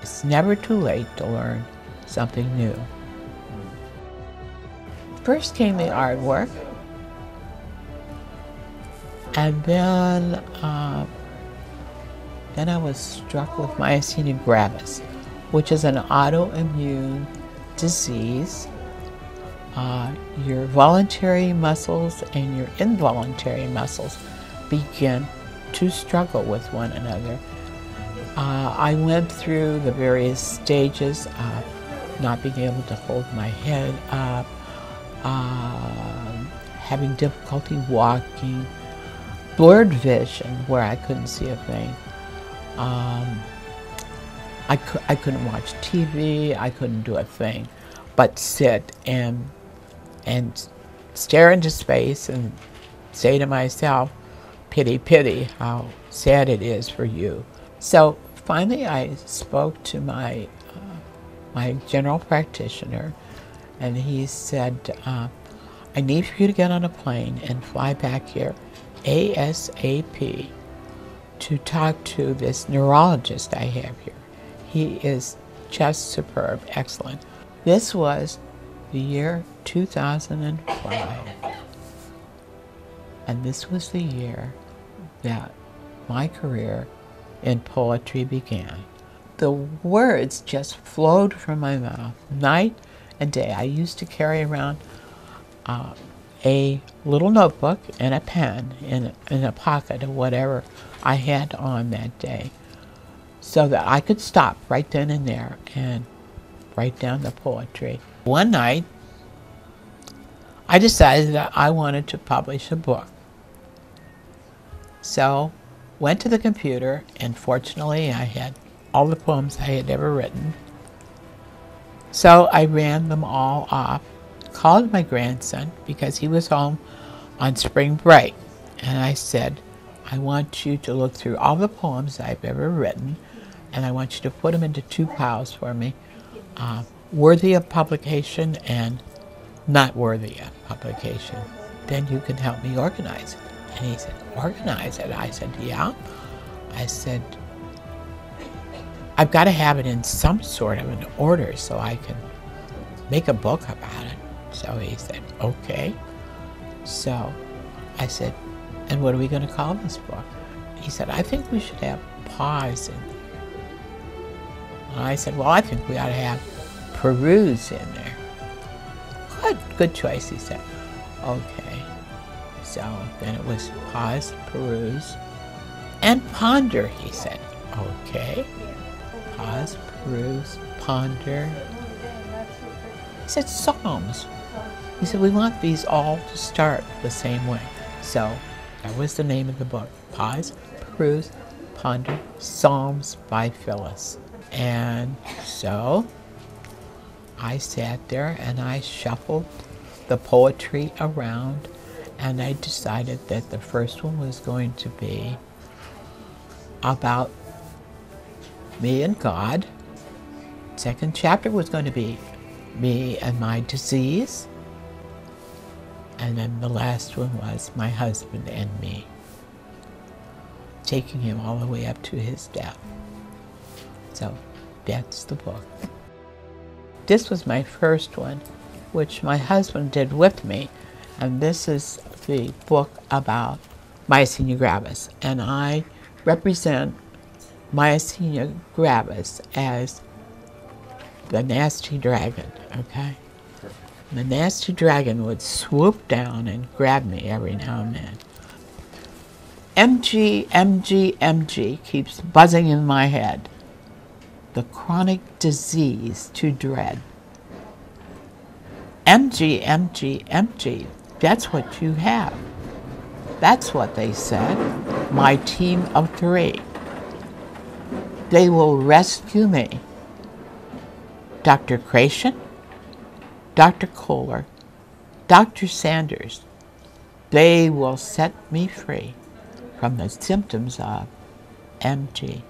It's never too late to learn something new. First came the artwork, and then I was struck with myasthenia gravis, which is an autoimmune disease. Your voluntary muscles and your involuntary muscles begin to struggle with one another. I went through the various stages of not being able to hold my head up, having difficulty walking, blurred vision where I couldn't see a thing. I couldn't watch TV, I couldn't do a thing but sit and stare into space and say to myself, pity, pity, how sad it is for you. So finally I spoke to my general practitioner, and he said, I need for you to get on a plane and fly back here ASAP to talk to this neurologist I have here. He is just superb, excellent. This was the year 2005, and this was the year that my career in poetry began. The words just flowed from my mouth night and day. I used to carry around a little notebook and a pen in a pocket of whatever I had on that day, so that I could stop right then and there and write down the poetry. One night, I decided that I wanted to publish a book. So, went to the computer, and fortunately I had all the poems I had ever written. So I ran them all off, called my grandson because he was home on spring break, and I said, I want you to look through all the poems I've ever written, and I want you to put them into two piles for me, worthy of publication and not worthy of publication. Then you can help me organize it. And he said, organize it? I said, yeah. I said, I've got to have it in some sort of an order so I can make a book about it. So he said, okay. So I said, and what are we going to call this book? He said, I think we should have pause in there. And I said, well, I think we ought to have peruse in there. Good choice, he said. Okay. So then it was pause, peruse, and ponder, he said. Okay. Pause, peruse, ponder. He said Psalms. He said, we want these all to start the same way. So that was the name of the book. Pause, peruse, ponder, Psalms by Phyllis. And so I sat there and I shuffled the poetry around, and I decided that the first one was going to be about me and God. Second chapter was going to be me and my disease. And then the last one was my husband and me, taking him all the way up to his death. So that's the book. This was my first one, which my husband did with me. And this is the book about myasthenia gravis. And I represent myasthenia gravis as the nasty dragon, okay? The nasty dragon would swoop down and grab me every now and then. MG, MG, MG keeps buzzing in my head. The chronic disease to dread. MG, MG, MG, that's what you have. That's what they said. My team of 3. They will rescue me. Dr. Creation, Dr. Kohler, Dr. Sanders, they will set me free from the symptoms of MG.